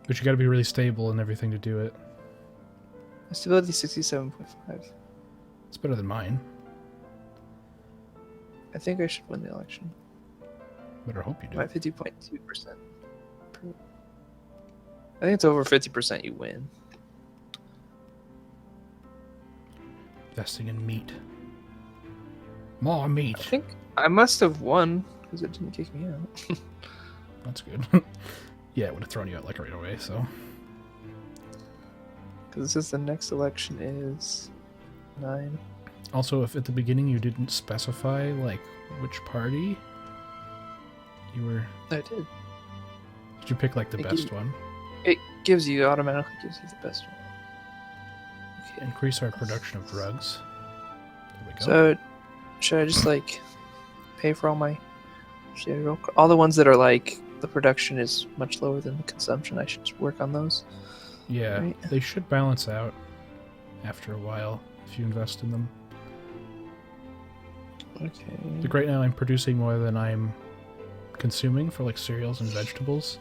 But you got to be really stable and everything to do it. Stability 67.5. It's better than mine. I think I should win the election. Better hope you do. I'm at 50.2%. I think it's over 50% you win. Investing in meat. More meat. I think I must have won because it didn't kick me out. That's good. Yeah, it would have thrown you out like right away, so. Because it says the next election is 9. Also, if at the beginning you didn't specify, like, which party you were... I did. Did you pick, like, the best one? It automatically gives you the best one. Okay. Increase our production of drugs. There we go. So, should I just, like, pay for all the ones that are, like, the production is much lower than the consumption? I should just work on those. Yeah, right? They should balance out after a while if you invest in them. Okay. Like right now I'm producing more than I'm consuming for like cereals and vegetables.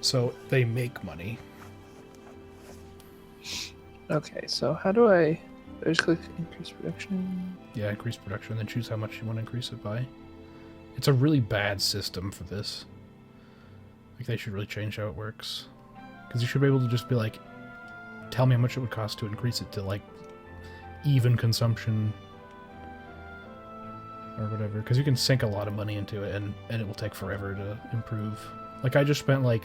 So they make money. Okay, so how do I just click increase production? Yeah, increase production, then choose how much you want to increase it by. It's a really bad system for this. Like they should really change how it works. Because you should be able to just be like, tell me how much it would cost to increase it to like even consumption or whatever. Because you can sink a lot of money into it and it will take forever to improve. Like I just spent like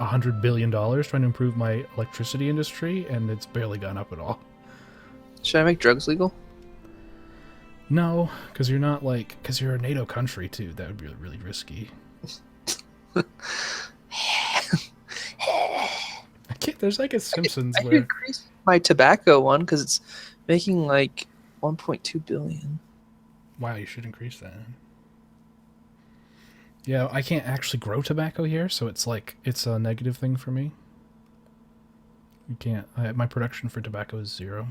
$100 billion trying to improve my electricity industry and it's barely gone up at all. Should I make drugs legal? No, because you're not like, because you're a NATO country too. That would be really risky. There's like a Simpsons I where increase my tobacco one because it's making like 1.2 billion. Wow, you should increase that. Yeah, I can't actually grow tobacco here, so it's like it's a negative thing for me. You can't. My production for tobacco is 0.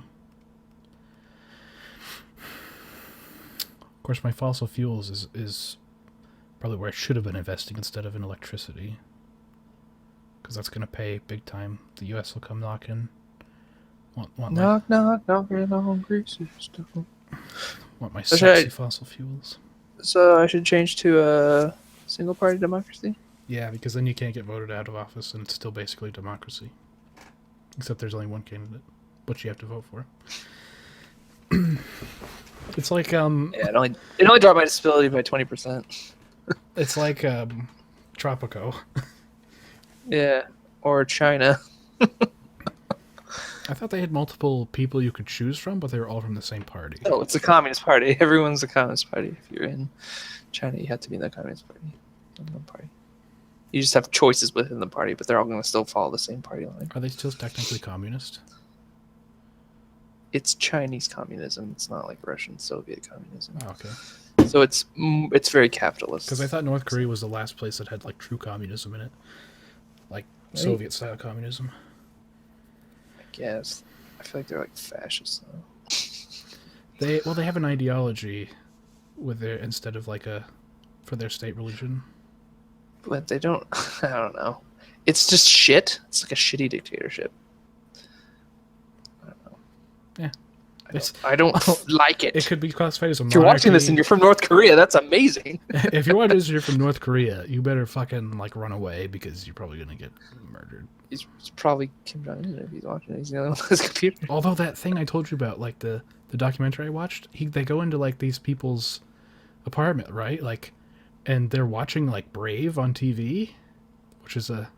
Of course, my fossil fuels is probably where I should have been investing instead of in electricity. Because that's going to pay big time. The U.S. will come knocking. Want knock, knocking on greasy stuff. Want my sexy fossil fuels. So I should change to a single-party democracy? Yeah, because then you can't get voted out of office, and it's still basically democracy. Except there's only one candidate, but you have to vote for. It's like Yeah, it only dropped my disability by 20%. It's like Tropico. Yeah, or China. I thought they had multiple people you could choose from, but they were all from the same party. Oh, it's a communist party. Everyone's a communist party. If you're in China, you have to be in the communist party. One party. You just have choices within the party, but they're all going to still follow the same party line. Are they still technically communist? It's Chinese communism. It's not like Russian Soviet communism. Oh, okay. So it's very capitalist. Because I thought North Korea was the last place that had like true communism in it, like right? Soviet-style communism. I guess. I feel like they're like fascists though. They have an ideology with their instead of like for their state religion. But they don't. I don't know. It's just shit. It's like a shitty dictatorship. I don't know. Yeah. I don't like it. It could be classified as a monarchy. If you're watching this and you're from North Korea, that's amazing. If you're watching this and you're from North Korea, you better fucking like run away because you're probably gonna get murdered. It's probably Kim Jong-un if he's watching it. He's the only one with his computer. Although that thing I told you about, like the documentary I watched, they go into like these people's apartment, right? Like, and they're watching like Brave on TV, which is a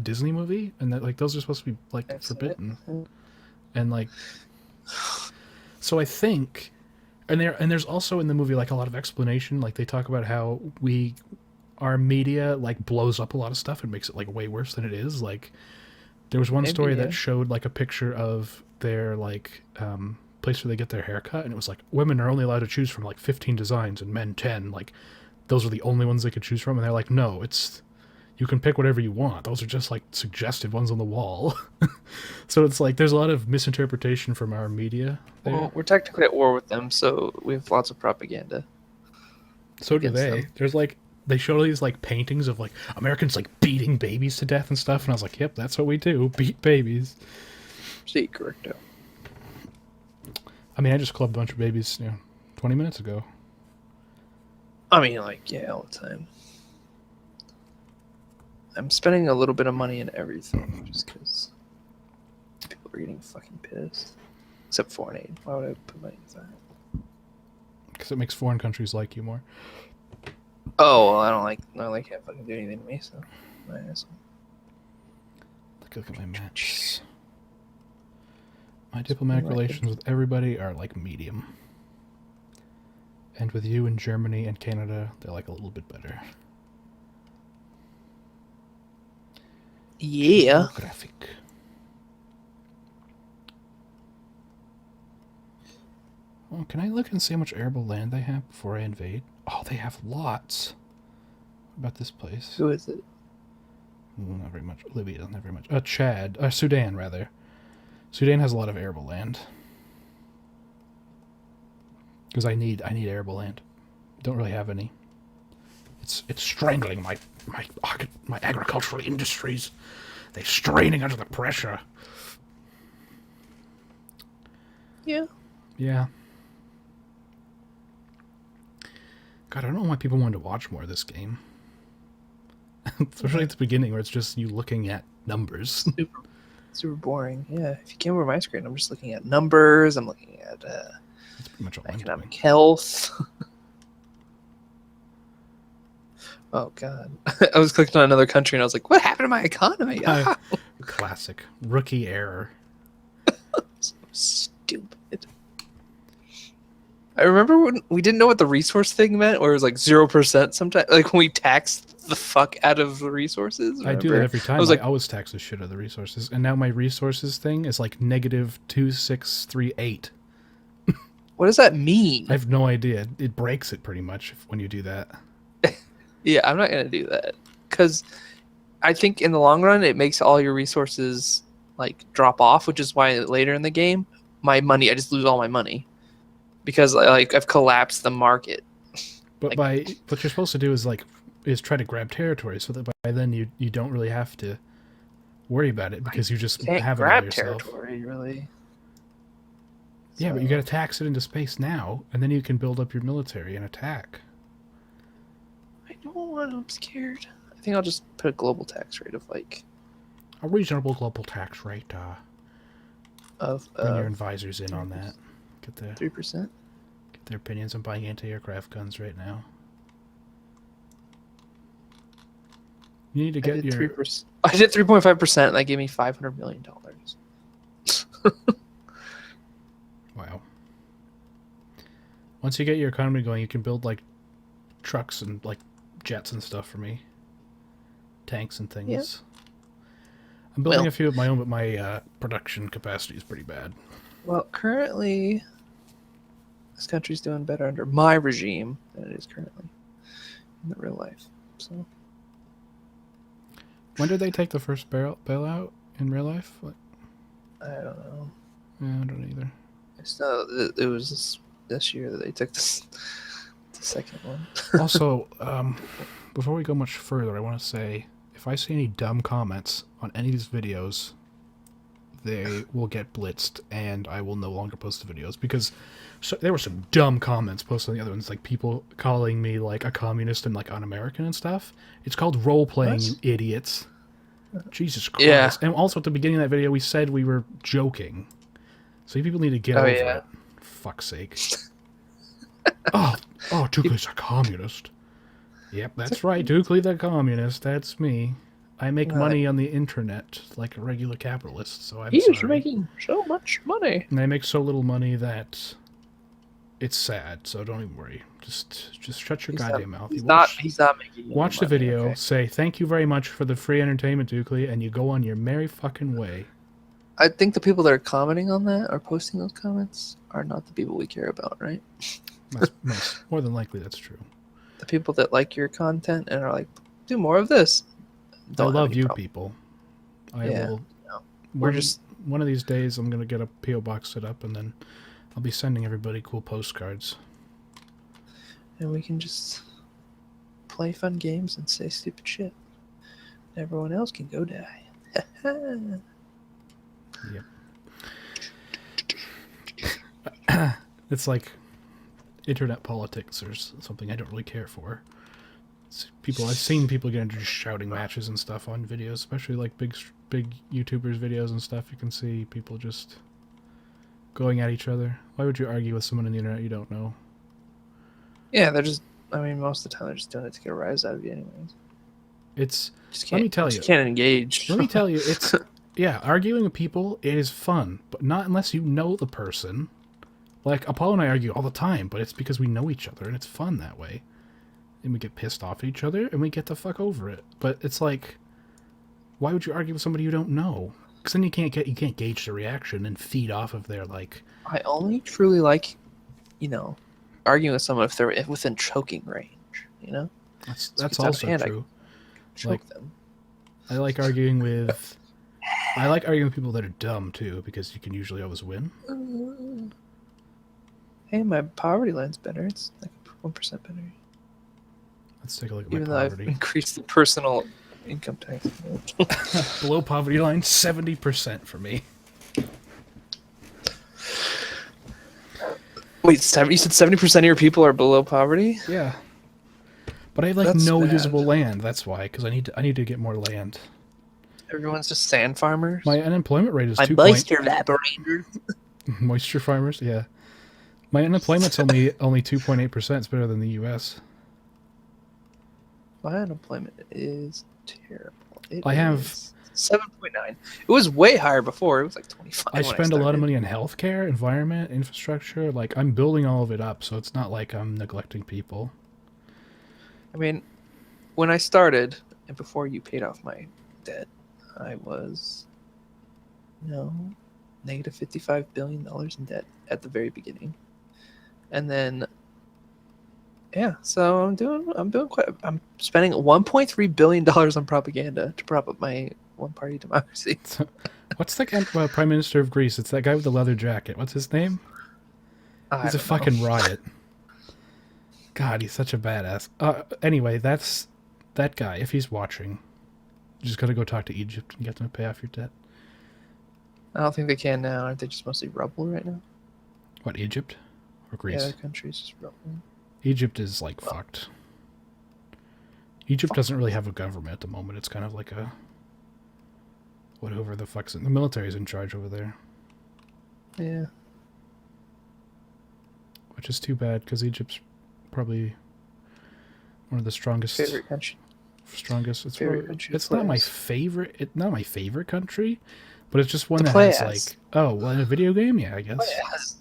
Disney movie, and that like those are supposed to be like forbidden, and like. So I think, and there's also in the movie like a lot of explanation. Like they talk about how our media like blows up a lot of stuff and makes it like way worse than it is. Like there was one story that showed like a picture of their like place where they get their haircut, and it was like women are only allowed to choose from like 15 designs and men 10. Like those are the only ones they could choose from, and they're like, no, you can pick whatever you want. Those are just like suggested ones on the wall. So it's like there's a lot of misinterpretation from our media. Well, we're technically at war with them, so we have lots of propaganda. So do they. Them. There's like they show these like paintings of like Americans like beating babies to death and stuff, and I was like, yep, that's what we do, beat babies. Sí, correcto. I mean, I just clubbed a bunch of babies, 20 minutes ago. I mean, like, yeah, all the time. I'm spending a little bit of money in everything just because people are getting fucking pissed. Except foreign aid. Why would I put money into that? Because it makes foreign countries like you more. Oh, well, I can't fucking do anything to me, so my asshole. Look at my match. My diplomatic relations with everybody are like medium. And with you in Germany and Canada, they're like a little bit better. Yeah. Graphic. Oh, can I look and see how much arable land they have before I invade? Oh, they have lots. What about this place? Who is it? Not very much. Libya doesn't have very much. Chad. Sudan, rather. Sudan has a lot of arable land. Because I need arable land. Don't really have any. It's strangling my agricultural industries. They're straining under the pressure. Yeah. Yeah. God, I don't know why people wanted to watch more of this game. Especially at the beginning where it's just you looking at numbers. Super boring. Yeah. If you came over my screen, I'm just looking at numbers. I'm looking at That's pretty much all economic health. Oh, God. I was clicking on another country and I was like, what happened to my economy? Classic. Rookie error. So stupid. I remember when we didn't know what the resource thing meant, or it was like 0% sometimes. Like when we taxed the fuck out of the resources. Remember? I do that every time. I always tax the shit out of the resources. And now my resources thing is like negative 2638. What does that mean? I have no idea. It breaks it pretty much when you do that. Yeah, I'm not going to do that. Because I think in the long run, it makes all your resources like drop off, which is why later in the game, I just lose all my money. Because I've collapsed the market. But what you're supposed to do is try to grab territory so that by then you don't really have to worry about it because you just have it all yourself. Territory, really. Yeah, but you got to tax it into space now, and then you can build up your military and attack. I don't want. I'm scared. I think I'll just put a global tax rate of like a reasonable global tax rate. Of bring your advisors in on that. Get the 3%. Get their opinions. I'm buying anti-aircraft guns right now. You need to get your 3%. I did 3.5%, and that gave me $500 million. Wow. Once you get your economy going, you can build like trucks and like jets and stuff for me. Tanks and things. Yeah. I'm building a few of my own, but my production capacity is pretty bad. Well, currently, this country's doing better under my regime than it is currently in the real life. So, when did they take the first bailout in real life? What? I don't know. Yeah, I don't either. So it was this year that they took the second one. Also, before we go much further, I want to say if I see any dumb comments on any of these videos, they will get blitzed, and I will no longer post the videos because there were some dumb comments posted on the other ones, like people calling me like a communist and like un-American and stuff. It's called role-playing, you idiots. Jesus Christ. Yeah. And also at the beginning of that video, we said we were joking. So you people need to get over it. For fuck's sake. oh, Dukley's a communist. Yep, that's right. Dukley the communist. That's me. I make money on the internet like a regular capitalist, so He's making so much money. And I make so little money that it's sad, so don't even worry. Just shut your goddamn mouth. He's not making Watch the video, say thank you very much for the free entertainment, Dukley, and you go on your merry fucking way. I think the people that are commenting on that or posting those comments are not the people we care about, right? More than likely, that's true. The people that like your content and are like, do more of this. I love you people. I will. No. One of these days, I'm going to get a P.O. box set up, and then I'll be sending everybody cool postcards. And we can just play fun games and say stupid shit. Everyone else can go die. Yep. It's like internet politics or something I don't really care for. I've seen people get into just shouting matches and stuff on videos, especially like big YouTubers videos and stuff. You can see people just going at each other. Why would you argue with someone on the internet you don't know? Yeah, they're just. I mean, most of the time they're just doing it to get a rise out of you, anyways. Let me tell you. You can't engage. Let me tell you, it's yeah, arguing with people, it is fun, but not unless you know the person. Like Apollo and I argue all the time, but it's because we know each other and it's fun that way. And we get pissed off at each other and we get the fuck over it. But it's like, why would you argue with somebody you don't know? Because then you can't gauge the reaction and feed off of their like. I only truly like, arguing with someone if they're within choking range. That's also true. Choke them. I like arguing with people that are dumb too, because you can usually always win. Hey, my poverty line's better. It's like 1% better. Let's take a look at Even my poverty. though I've increased the personal income tax. Below poverty line, 70% for me. Wait, you said 70% of your people are below poverty? Yeah. But I have like no usable land. That's why, because I need to get more land. Everyone's just sand farmers. My unemployment rate is 2. Moisture evaporators. Moisture farmers, yeah. My unemployment's only 2.8%. It's better than the U.S. My unemployment is terrible. I have 7.9. It was way higher before. It was like 25. I spend a lot of money on healthcare, environment, infrastructure. Like I'm building all of it up, so it's not like I'm neglecting people. I mean, when I started and before you paid off my debt, I was negative $55 billion in debt at the very beginning. And then so I'm spending $1.3 billion on propaganda to prop up my one-party democracy. What's the Prime Minister of Greece? It's that guy with the leather jacket. What's his name? He's a fucking riot. God, he's such a badass. Anyway, that's that guy. If he's watching, you just gotta go talk to Egypt and get them to pay off your debt. I don't think they can now. Aren't they just mostly rubble right now? What, Egypt or Greece? Yeah, the country's just rubble. Egypt is like fucked. Egypt doesn't really have a government at the moment. It's kind of like a whatever the fuck's in the military's in charge over there. Yeah. Which is too bad because Egypt's probably one of the strongest. Favorite country. Strongest. It's favorite country. It's not my favorite. It's not my favorite country, but it's just one that has like. Oh, well, in a video game, yeah, I guess.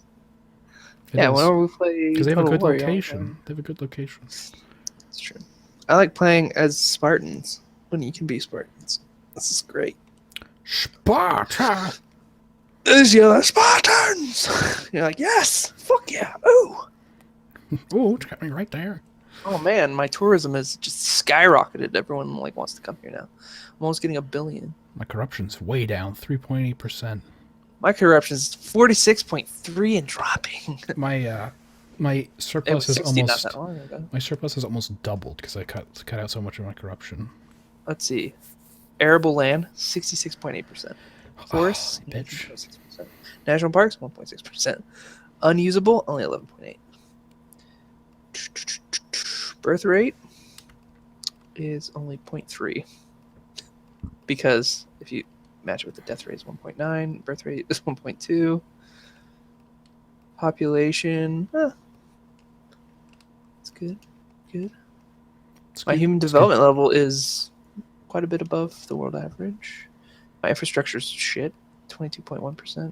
Yeah, whenever we play, because they have a good location. They have a good location. That's true. I like playing as Spartans when you can be Spartans. This is great. Sparta is the Spartans. You're like, yes, fuck yeah, ooh, ooh, it's got me right there. Oh man, my tourism has just skyrocketed. Everyone like wants to come here now. I'm almost getting 1 billion. My corruption's way down, 3.8%. My corruption's 46.3 and dropping. My surplus is almost. Not that long ago. My surplus has almost doubled because I cut out so much of my corruption. Let's see. Arable land, 66.8%. Forests, 6%. National parks, 1.6%. Unusable, only 11.8%. Birth rate is only 0.3. Because if you match it with the death rate is 1.9, birth rate is 1.2. Population, it's good. My human development level is quite a bit above the world average. My infrastructure is shit, 22.1%.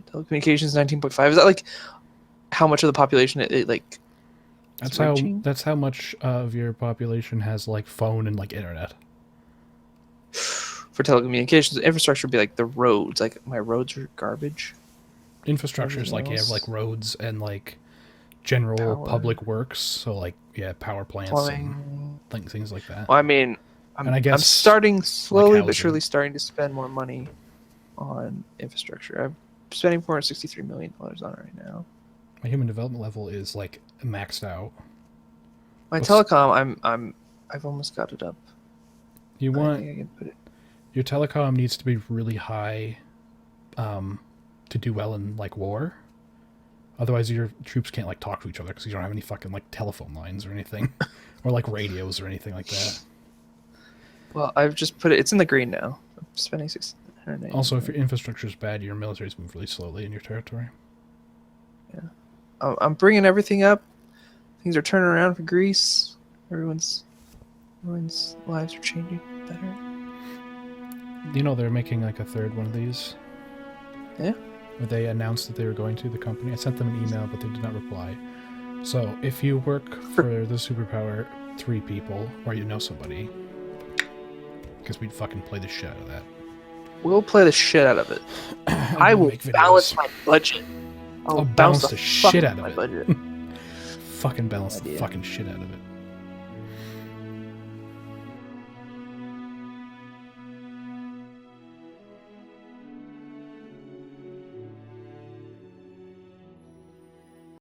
Telecommunications, 19.5%. Is that like how much of the population it like? That's how much of your population has like phone and like internet. For telecommunications, infrastructure would be like the roads. Like my roads are garbage. Infrastructure is like you have like roads and like general public works. So like power plants, plumbing, and things like that. Well, I mean, I'm starting slowly but surely starting to spend more money on infrastructure. I'm spending $463 million on it right now. My human development level is like maxed out. My telecom, I've almost got it up. You I want think I can put it. your telecom needs to be really high to do well in like war. Otherwise, your troops can't like talk to each other because you don't have any fucking like telephone lines or anything, or like radios or anything like that. Well, I've just put it. It's in the green now. I'm spending 690. Also, if your infrastructure is bad, your military's move really slowly in your territory. Yeah, I'm bringing everything up. Things are turning around for Greece. Everyone's lives are changing better. You know they're making like a third one of these. Yeah. Where they announced that they were going to the company. I sent them an email, but they did not reply. So if you work for the SuperPower 3 people, or you know somebody, because we'd fucking play the shit out of that. We'll play the shit out of it. I will balance my budget. I'll balance the shit out of my it. budget. Fucking balance the fucking shit out of it.